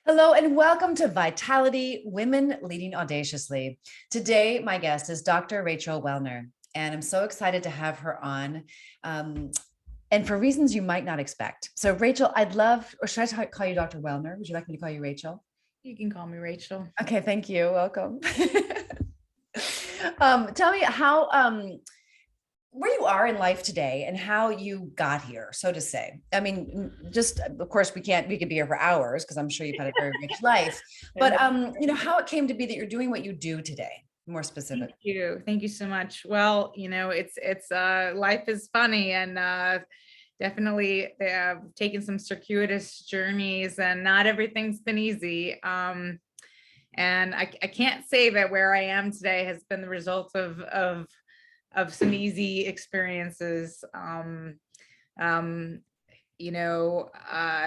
Hello and welcome to Vitality Women Leading Audaciously. Today, my guest is Dr. Rachel Wellner, and I'm so excited to have her on. And for reasons you might not expect. So, Rachel, I'd love, or should I call you Dr. Wellner? Would you like me to call you Rachel? You can call me Rachel. Okay, thank you. Welcome. Tell me how where you are in life today and how you got here, so to say. I mean, just of course we could be here for hours because I'm sure you've had a very rich life, but how it came to be that you're doing what you do today, more specific. Thank you. Thank you so much. Well, it's life is funny and definitely taken some circuitous journeys and not everything's been easy. And I can't say that where I am today has been the result of some easy experiences. I've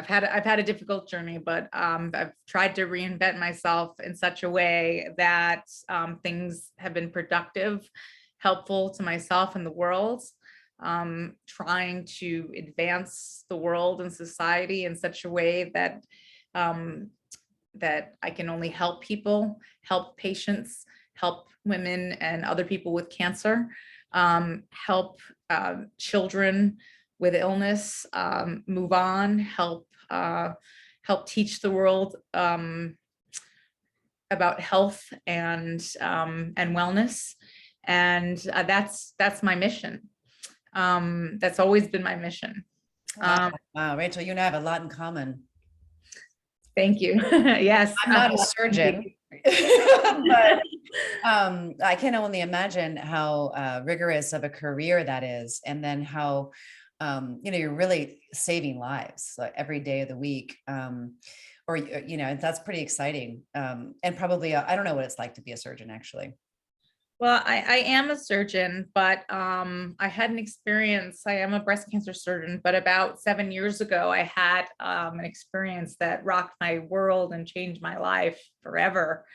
had a difficult journey, but I've tried to reinvent myself in such a way that things have been productive, helpful to myself and the world. Trying to advance the world and society in such a way that that I can only help people, help patients, help women and other people with cancer, help children with illness move on, help teach the world about health and wellness, and that's my mission. That's always been my mission. Wow, Rachel, you and I have a lot in common. Thank you. Yes, I'm not a surgeon. But I can only imagine how rigorous of a career that is, and then how you're really saving lives like every day of the week, or that's pretty exciting, and probably I don't know what it's like to be a surgeon actually. Well, I am a surgeon, but I had an experience. I am a breast cancer surgeon, but about 7 years ago, I had an experience that rocked my world and changed my life forever.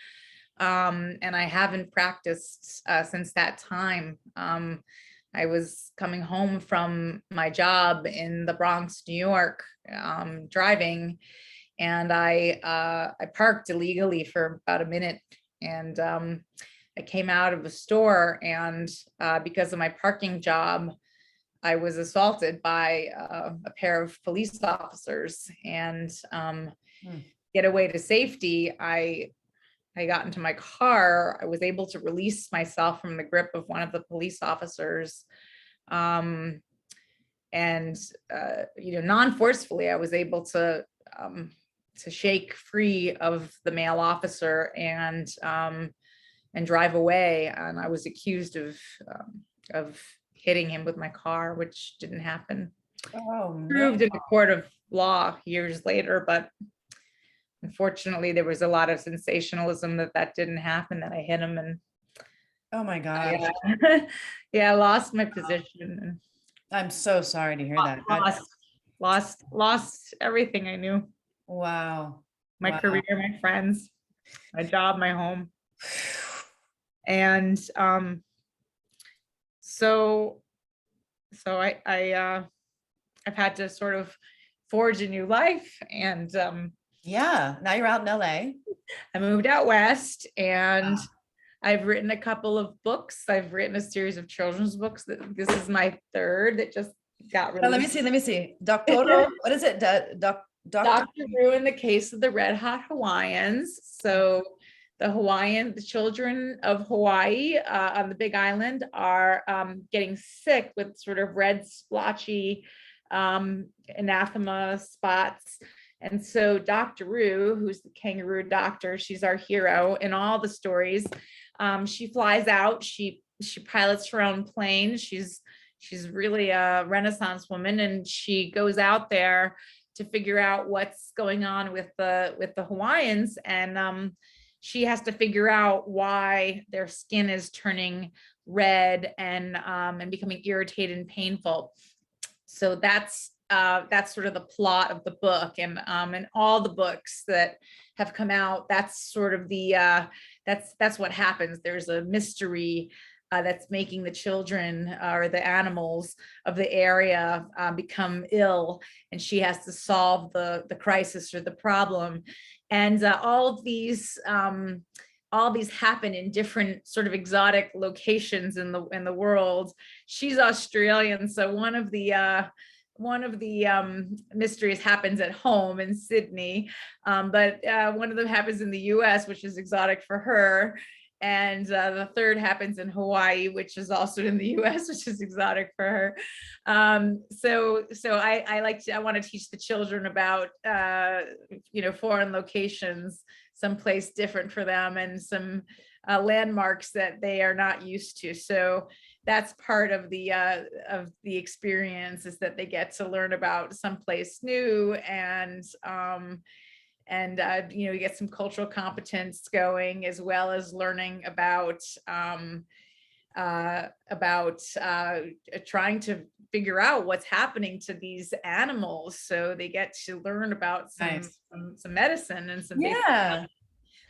And I haven't practiced since that time. I was coming home from my job in the Bronx, New York, driving, and I parked illegally for about a minute, and I came out of a store, and because of my parking job, I was assaulted by a pair of police officers. And get away to safety, I got into my car. I was able to release myself from the grip of one of the police officers. And non-forcefully, I was able to shake free of the male officer and drive away. And I was accused of hitting him with my car, which didn't happen. Oh, no. Proved in the court of law years later, but unfortunately there was a lot of sensationalism that didn't happen, that I hit him. And oh my gosh. Yeah, I lost my position. I'm so sorry to hear that. Lost everything I knew. Wow. My career, my friends, my job, my home. And so I've had to sort of forge a new life. And yeah, now you're out in LA. I moved out west, and I've written a couple of books. I've written a series of children's books. This is my third that just got released. Let me see. Doctor, what is it? Dr. Rue in the Case of the Red Hot Hawaiians. So the children of Hawaii on the Big Island are getting sick with sort of red splotchy anathema spots. And so Dr. Rue, who's the kangaroo doctor, she's our hero in all the stories. She flies out, she pilots her own plane. She's really a Renaissance woman, and she goes out there to figure out what's going on with the Hawaiians. And she has to figure out why their skin is turning red and becoming irritated and painful. So that's sort of the plot of the book, and all the books that have come out, that's sort of the that's what happens. There's a mystery that's making the children or the animals of the area become ill, and she has to solve the crisis or the problem. And all these happen in different sort of exotic locations in the world. She's Australian, so one of the mysteries happens at home in Sydney, but one of them happens in the US, which is exotic for her. And the third happens in Hawaii, which is also in the US, which is exotic for her. So I want to teach the children about, foreign locations, someplace different for them, and some landmarks that they are not used to. So that's part of the experience, is that they get to learn about someplace new, and you get some cultural competence going, as well as learning about trying to figure out what's happening to these animals. So they get to learn about Nice. some medicine and some basic. Yeah.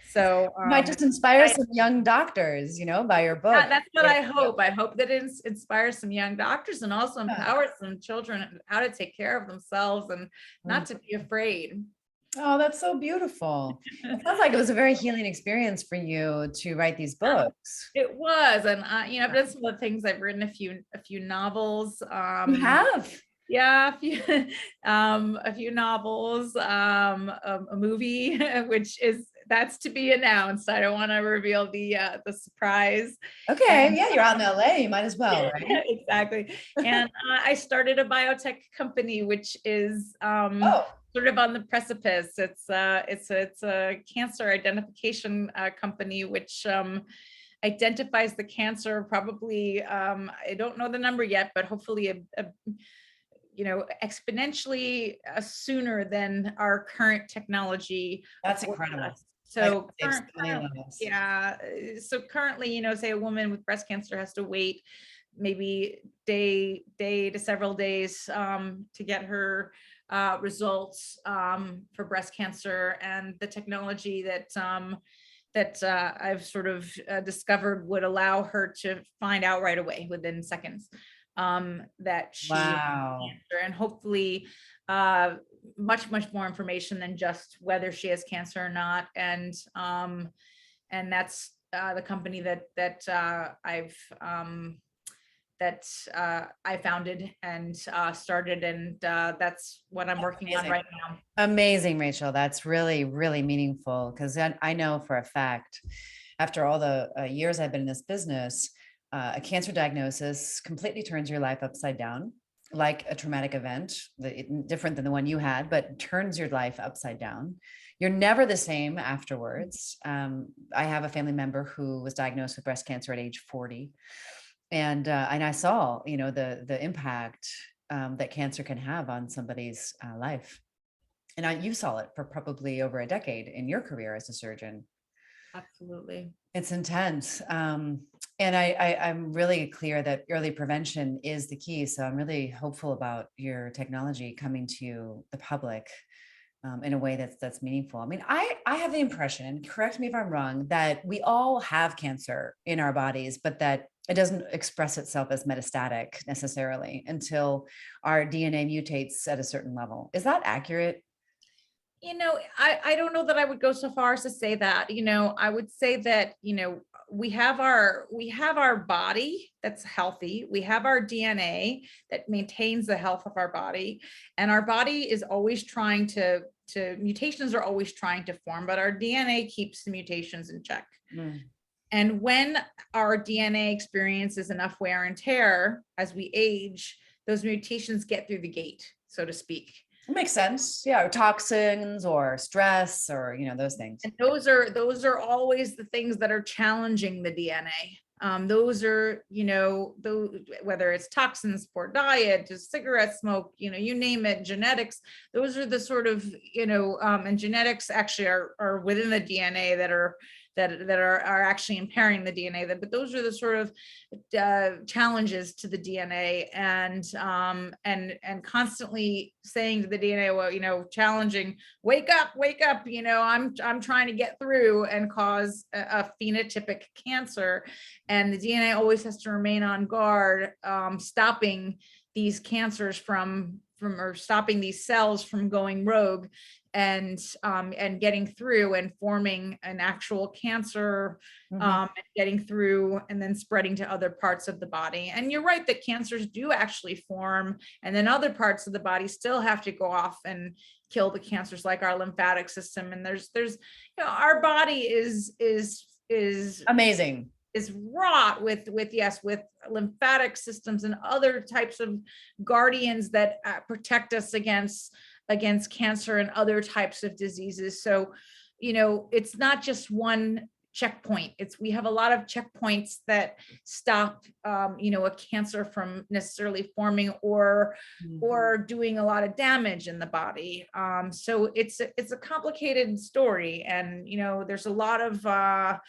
So Might just inspire some young doctors, by your book. that's what I hope. I hope that it inspires some young doctors, and also empowers some children how to take care of themselves and not to be afraid. Oh, that's so beautiful. It sounds like it was a very healing experience for you to write these books. It was, and I've done some of the things. I've written a few novels. You have? Yeah, a few novels, a movie, that's to be announced. I don't want to reveal the surprise. Okay, yeah, you're out in LA, you might as well, right? Exactly. And I started a biotech company, which is sort of on the precipice. It's a cancer identification company, which identifies the cancer probably, I don't know the number yet, but hopefully exponentially sooner than our current technology. That's incredible. So currently, say a woman with breast cancer has to wait maybe day to several days to get her results for breast cancer, and the technology that I've sort of discovered would allow her to find out right away, within seconds, that she has cancer, and hopefully much more information than just whether she has cancer or not. And that's the company that I founded and started, and that's what I'm working on right now. Amazing, Rachel. That's really, really meaningful, because I know for a fact, after all the years I've been in this business, a cancer diagnosis completely turns your life upside down, like a traumatic event, different than the one you had, but turns your life upside down. You're never the same afterwards. I have a family member who was diagnosed with breast cancer at age 40. And I saw, the impact that cancer can have on somebody's life. And you saw it for probably over a decade in your career as a surgeon. Absolutely. It's intense. And I'm really clear that early prevention is the key. So I'm really hopeful about your technology coming to the public in a way that's meaningful. I mean, I have the impression, and correct me if I'm wrong, that we all have cancer in our bodies, but that it doesn't express itself as metastatic necessarily until our DNA mutates at a certain level. Is that accurate? I don't know that I would go so far as to say that. I would say that, we have our body that's healthy. We have our DNA that maintains the health of our body, and our body is always trying to mutations are always trying to form, but our DNA keeps the mutations in check. And when our DNA experiences enough wear and tear as we age, those mutations get through the gate, so to speak. It makes sense. Yeah. Or toxins or stress or, those things. And those are always the things that are challenging the DNA. Those are, whether it's toxins, poor diet, just cigarette smoke, you name it, genetics, those are the sort of, and genetics actually are within the DNA that are that are actually impairing the DNA. But those are the sort of challenges to the DNA, and constantly saying to the DNA, well, challenging, wake up, I'm trying to get through, and cause a phenotypic cancer. And the DNA always has to remain on guard, stopping these cancers from or stopping these cells from going rogue, and getting through and forming an actual cancer, and getting through and then spreading to other parts of the body. And you're right that cancers do actually form, and then other parts of the body still have to go off and kill the cancers, like our lymphatic system. And there's our body is amazing, is wrought with lymphatic systems and other types of guardians that protect us against cancer and other types of diseases. So, it's not just one checkpoint. We have a lot of checkpoints that stop, a cancer from necessarily forming or doing a lot of damage in the body. So it's a complicated story, and there's a lot of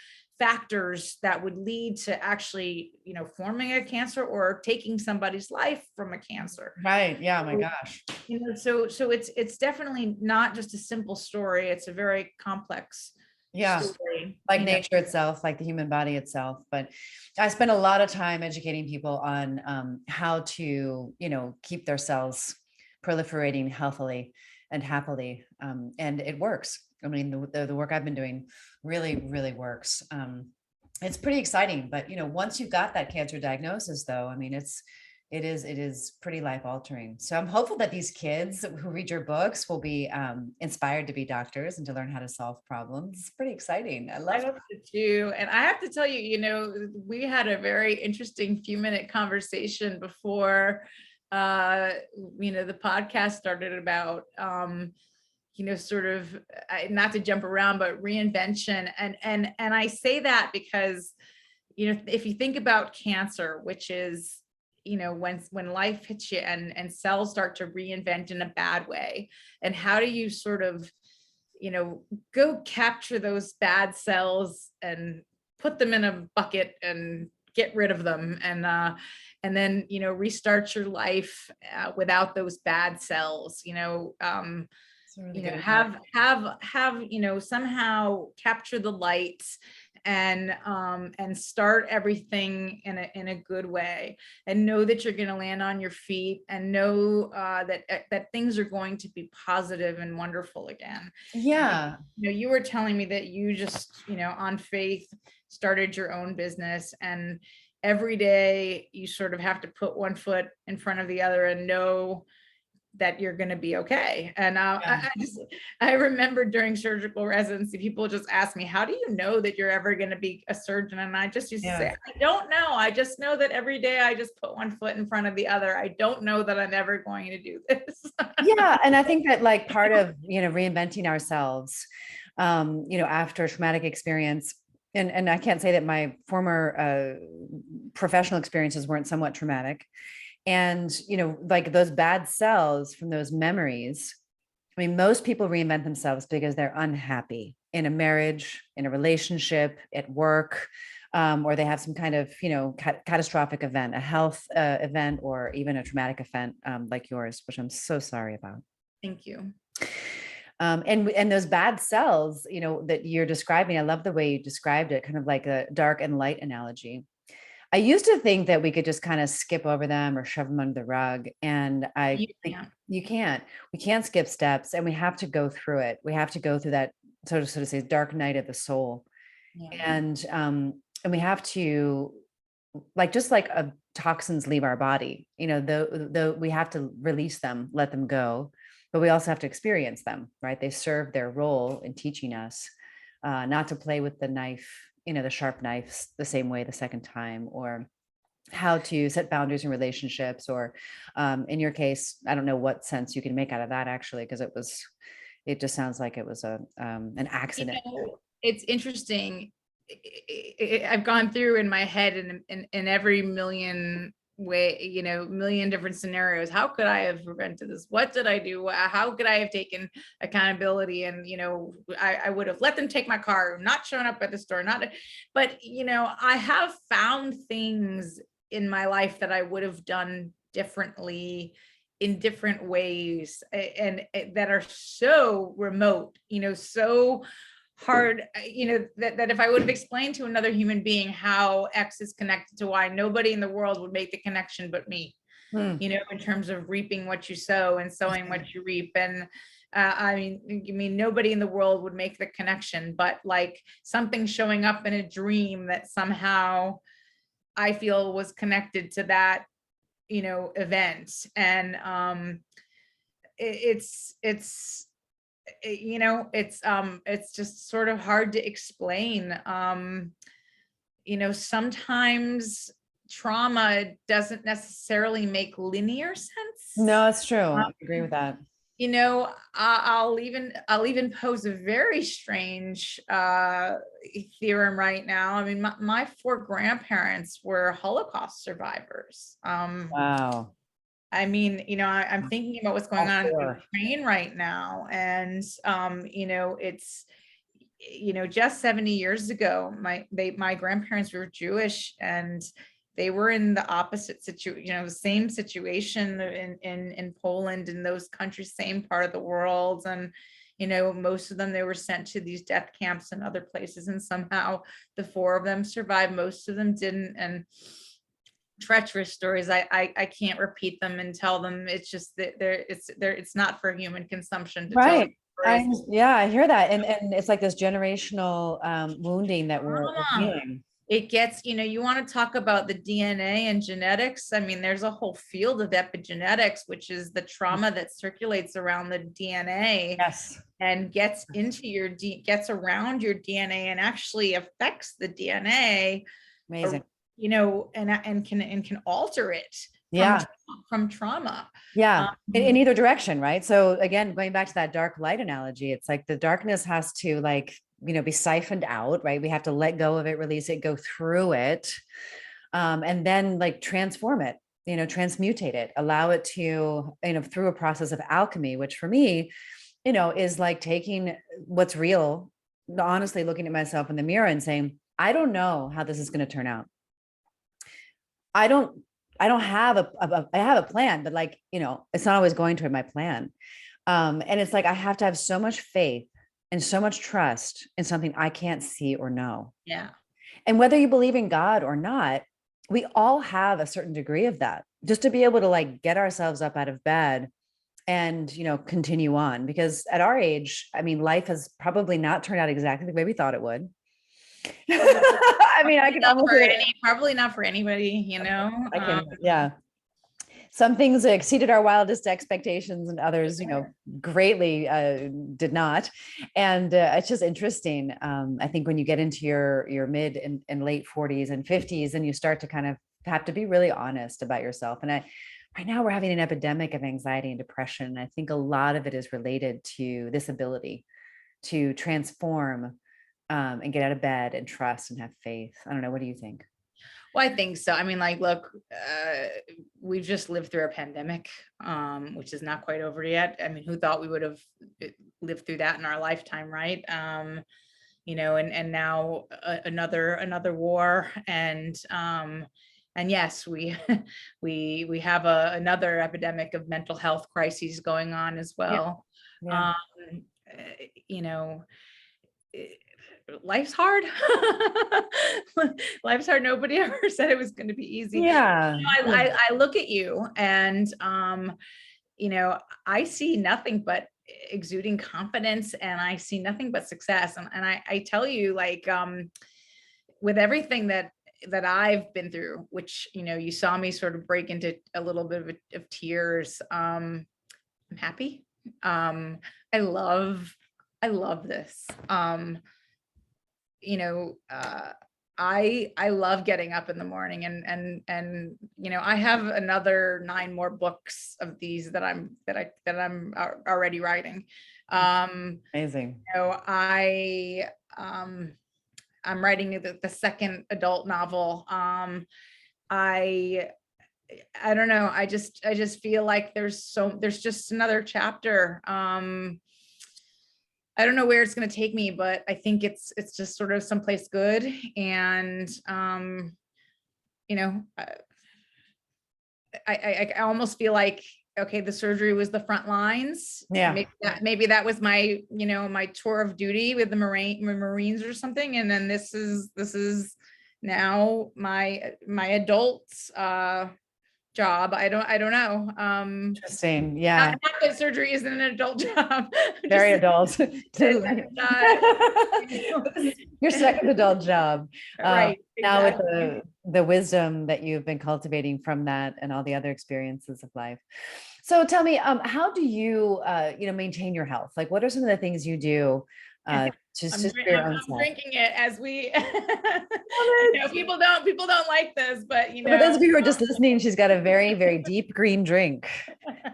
factors that would lead to actually, forming a cancer or taking somebody's life from a cancer. Right. Yeah. Oh my gosh. So it's definitely not just a simple story. It's a very complex story. Like nature itself, like the human body itself. But I spend a lot of time educating people on how to, keep their cells proliferating healthily and happily. And it works. I mean, the work I've been doing really, really works. It's pretty exciting, but once you've got that cancer diagnosis, though, I mean, it is pretty life altering. So I'm hopeful that these kids who read your books will be inspired to be doctors and to learn how to solve problems. It's pretty exciting. I love it too. And I have to tell you, we had a very interesting few-minute conversation before, the podcast started about, sort of, not to jump around, but reinvention. And I say that because, if you think about cancer, which is, when life hits you and cells start to reinvent in a bad way, and how do you sort of, go capture those bad cells and put them in a bucket and get rid of them, and then, restart your life without those bad cells, have somehow capture the light and start everything in a good way, and know that you're going to land on your feet, and know that things are going to be positive and wonderful again. Yeah. You were telling me that you just, on faith, started your own business, and every day you sort of have to put one foot in front of the other and know that you're going to be okay. And I remember during surgical residency, people just ask me, how do you know that you're ever going to be a surgeon? And I just used to say, I don't know. I just know that every day I just put one foot in front of the other. I don't know that I'm ever going to do this. Yeah. And I think that like part of, reinventing ourselves, after a traumatic experience, and I can't say that my former professional experiences weren't somewhat traumatic. And, like those bad cells from those memories, I mean, most people reinvent themselves because they're unhappy in a marriage, in a relationship, at work, or they have some kind of, catastrophic event, a health event, or even a traumatic event like yours, which I'm so sorry about. Thank you. And those bad cells, that you're describing, I love the way you described it, kind of like a dark and light analogy. I used to think that we could just kind of skip over them or shove them under the rug. And we can't skip steps, and we have to go through it. We have to go through that so to say dark night of the soul. And we have to, just like toxins leave our body, though we have to release them, let them go, but we also have to experience them, right? They serve their role in teaching us not to play with the knife, the sharp knives the same way the second time, or how to set boundaries in relationships, or in your case, I don't know what sense you can make out of that actually, because it just sounds like it was an accident. It's interesting. I've gone through in my head in every million way, million different scenarios. How could I have prevented this? What did I do? How could I have taken accountability? And, I would have let them take my car, not showing up at the store, but, I have found things in my life that I would have done differently in different ways, and that are so remote, so hard, that if I would have explained to another human being how X is connected to Y, nobody in the world would make the connection but me, Hmm. in terms of reaping what you sow and sowing what you reap. And I mean, nobody in the world would make the connection, but like something showing up in a dream that somehow I feel was connected to that, event. And it's it's just sort of hard to explain. Sometimes trauma doesn't necessarily make linear sense. No, it's true. Um, I agree with that. I'll even pose a very strange theorem right now. I mean, my four grandparents were Holocaust survivors. Wow. I mean, I'm thinking about what's going All on in four. Ukraine right now. And, it's, just 70 years ago, my grandparents were Jewish, and they were in the opposite situation, the same situation in Poland, in those countries, same part of the world. And, most of them, they were sent to these death camps and other places. And somehow the four of them survived. Most of them didn't. And treacherous stories. I can't repeat them and tell them. It's just that it's not for human consumption to tell Right. stories. Yeah, I hear that. And it's like this generational wounding that we're Trauma. healing. It gets, you want to talk about the DNA and genetics. I mean, there's a whole field of epigenetics, which is the trauma that circulates around the DNA Yes. and gets gets around your DNA and actually affects the DNA, Amazing. and can alter it Yeah. from trauma. Yeah. In Um, either direction, right? So again, going back to that dark light analogy, it's like the darkness has to be siphoned out, right? We have to let go of it, release it, go through it, and then like transform it, transmutate it, allow it to, through a process of alchemy, which for me, is like taking what's real, honestly looking at myself in the mirror and saying, I don't know how this is going to turn out. I don't I don't have I have a plan, but it's not always going toward my plan. And it's like I have to have so much faith and so much trust in something I can't see or know. yeah. And whether you believe in God or not, we all have a certain degree of that, just to be able to like get ourselves up out of bed and continue on. Because at our age, I mean, life has probably not turned out exactly the way we thought it would. I mean, I can almost Probably not for anybody, I can, yeah. Some things exceeded our wildest expectations, and others, greatly did not. And it's just interesting. I think when you get into your mid and late 40s and 50s, and you start to kind of have to be really honest about yourself. And right now we're having an epidemic of anxiety and depression. I think a lot of it is related to this ability to transform, and get out of bed and trust and have faith. I don't know. What do you think? Well, I think so. I mean, like, look, we've just lived through a pandemic, which is not quite over yet. I mean, who thought we would have lived through that in our lifetime, right? And now another war, and yes, we we have another epidemic of mental health crises going on as well. Yeah. Um, you know, life's hard. Life's hard. Nobody ever said it was going to be easy. Yeah. I look at you, and I see nothing but exuding confidence, and I see nothing but success. And I tell you, like, with everything that I've been through, which you saw me sort of break into a little bit of tears. I'm happy. I love this. I love getting up in the morning, and I have another 9 more books of these that I'm already writing. Amazing. I'm writing the second adult novel. I I don't know. I just feel like there's just another chapter. I don't know where it's going to take me, but I think it's just sort of someplace good. And, you know, I almost feel like, okay, the surgery was the front lines. Yeah. Maybe that was my, my tour of duty with the Marines or something. And then this is now my adult, job. I don't know. Interesting. Yeah. Not that surgery isn't an adult job. Very Just- adult. know. Your second adult job. Right. Now with Exactly. the wisdom that you've been cultivating from that and all the other experiences of life. So tell me, how do you, maintain your health? Like, what are some of the things you do just for your own I'm self? drinking it as we, Love I it. know people don't like this, but For those of you who are just listening, she's got a very, very deep green drink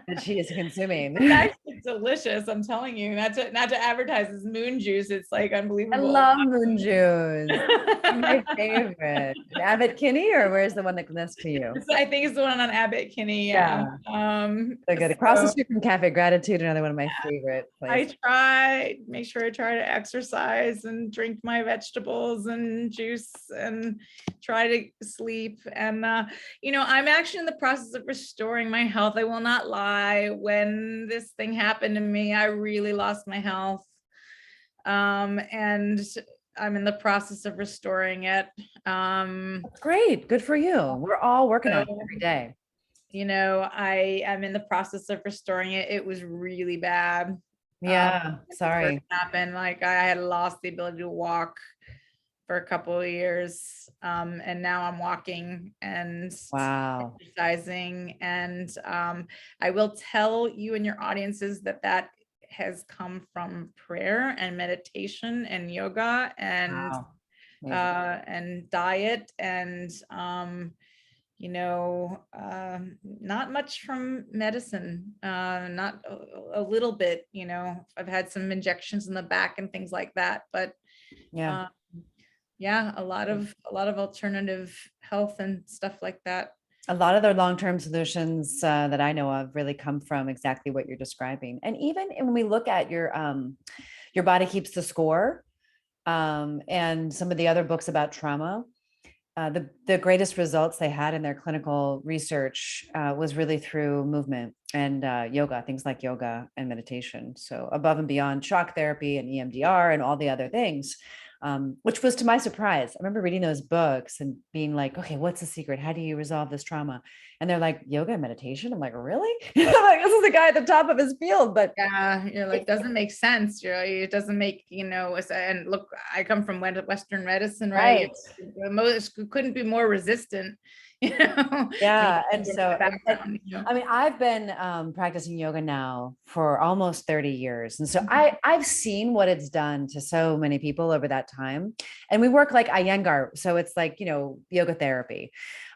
that she is consuming. it's actually delicious. I'm telling you, not to advertise this moon juice. It's like I unbelievable. love moon juice. My favorite. An Abbott Kinney, or where's the one that's next to you? I think it's the one on Abbott Kinney. Yeah. So good. Across the street from Cafe Gratitude, another one of my favorite places. Make sure I try to exercise and drink my vegetables and juice and try to sleep. And, I'm actually in the process of restoring my health. I will not lie. When this thing happened to me, I really lost my health. And I'm in the process of restoring it. That's great. Good for you. We're all working on it every day. I am in the process of restoring it. It was really bad. Yeah. It Sorry. happened. Like I had lost the ability to walk for a couple of years. And now I'm walking and Wow. exercising. And I will tell you and your audiences that has come from prayer and meditation and yoga and Wow. Amazing. and diet and not much from medicine, not a little bit, I've had some injections in the back and things like that, but Yeah. yeah, a lot of alternative health and stuff like that. A lot of the long-term solutions that I know of really come from exactly what you're describing. And even when we look at your body keeps the score, and some of the other books about trauma, the greatest results they had in their clinical research was really through movement and yoga, things like yoga and meditation. So above and beyond shock therapy and EMDR and all the other things, which was to my surprise. I remember reading those books and being like, okay, what's the secret? How do you resolve this trauma? And they're like, yoga and meditation. I'm like, really? I'm like, this is the guy at the top of his field. But yeah, you're like, doesn't make sense. It doesn't make, and look, I come from Western medicine, right? Most couldn't be more resistant, Yeah. And so, background, I mean, I've been practicing yoga now for almost 30 years. And so I've seen what it's done to so many people over that time. And we work like Iyengar. So it's like, yoga therapy.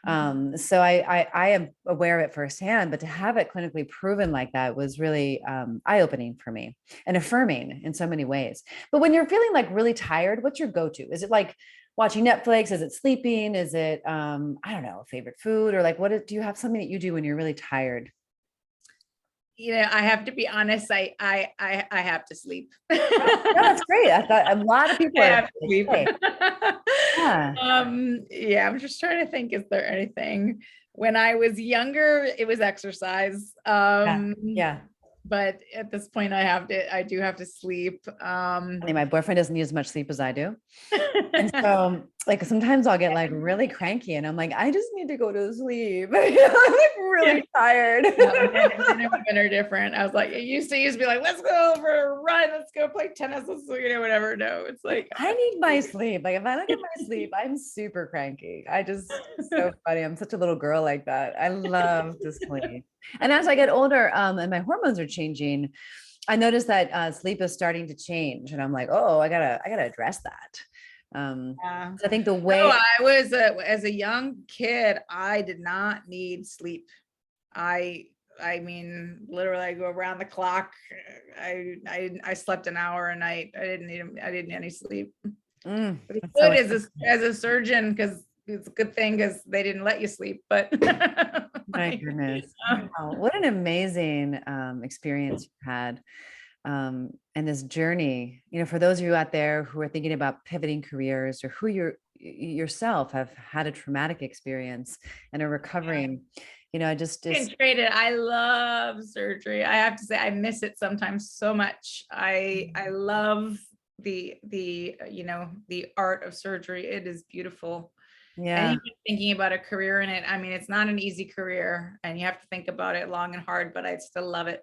So I am aware of it firsthand, but to have it clinically proven like that was really eye-opening for me and affirming in so many ways. But when you're feeling like really tired, what's your go-to? Is it like watching Netflix? Is it sleeping? Is it, I don't know, favorite food, or like, do you have something that you do when you're really tired? I have to be honest. I have to sleep. No, that's great. I thought a lot of people have to sleep. Yeah. Yeah, I'm just trying to think, is there anything? When I was younger, it was exercise. Yeah. But at this point I do have to sleep. I mean, my boyfriend doesn't need as much sleep as I do. And so like sometimes I'll get like really cranky and I'm like, I just need to go to sleep. I'm like really tired. Men and women are different. I was like, it used to be like, let's go for a run, let's go play tennis, let's whatever. No, it's like I need my sleep. Like if I don't get my sleep, I'm super cranky. It's so funny. I'm such a little girl like that. I love to sleep. And as I get older, and my hormones are changing, I noticed that sleep is starting to change, and I'm like, oh, I gotta address that. So I think the way I was as a young kid, I did not need sleep. I mean, literally, I go around the clock. I slept an hour a night. I didn't need any sleep. But it's good as a surgeon, because it's a good thing because they didn't let you sleep. But My goodness. Wow, what an amazing experience you've had. And this journey, for those of you out there who are thinking about pivoting careers, or who yourself have had a traumatic experience and are recovering, Can trade it. I love surgery. I have to say, I miss it sometimes so much. I love the art of surgery. It is beautiful. And yeah. even thinking about a career in it, I mean, it's not an easy career and you have to think about it long and hard, but I still love it.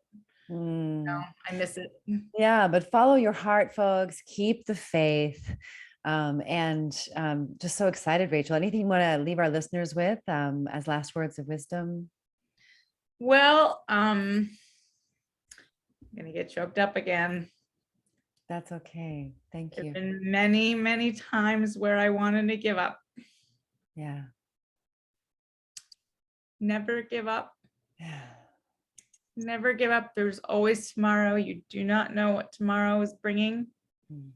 Mm. I miss it. Yeah, but follow your heart, folks. Keep the faith. And just so excited, Rachel. Anything you want to leave our listeners with as last words of wisdom? Well, I'm gonna get choked up again. That's okay. Thank There's you. been many, many times where I wanted to give up. Yeah. Never give up. Yeah. Never give up. There's always tomorrow. You do not know what tomorrow is bringing. Mm.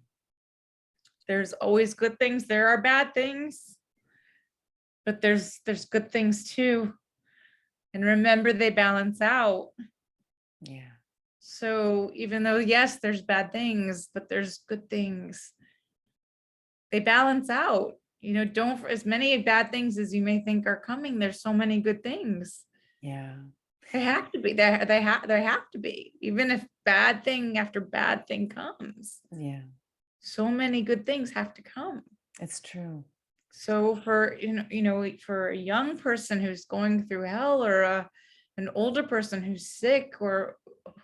There's always good things. There are bad things, but there's good things too. And remember, they balance out. Yeah. So even though, yes, there's bad things, but there's good things. They balance out. Don't, for as many bad things as you may think are coming, there's so many good things. Yeah. They have to be. They have to be. Even if bad thing after bad thing comes. Yeah. So many good things have to come. It's true. So for for a young person who's going through hell, or an older person who's sick, or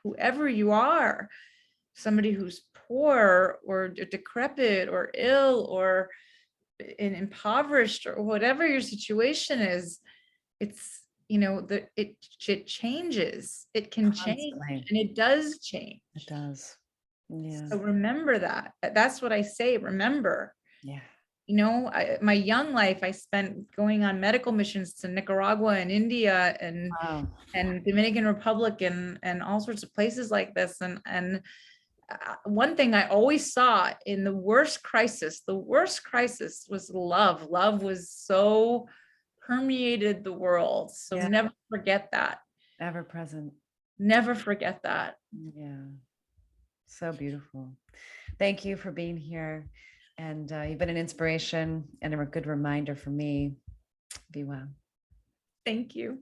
whoever you are, somebody who's poor or decrepit or ill or impoverished, or whatever your situation is, it's it changes. It can change, Constantly. and it does change. It does. Yeah. So remember that. That's what I say. Remember. Yeah. My young life, I spent going on medical missions to Nicaragua and India Wow. and Dominican Republic and all sorts of places like this. And one thing I always saw in the worst crisis was love. Love was so permeated the world. So Yeah. never forget that. Ever present. Never forget that. Yeah. So beautiful. Thank you for being here. And you've been an inspiration and a good reminder for me. Be well. Thank you.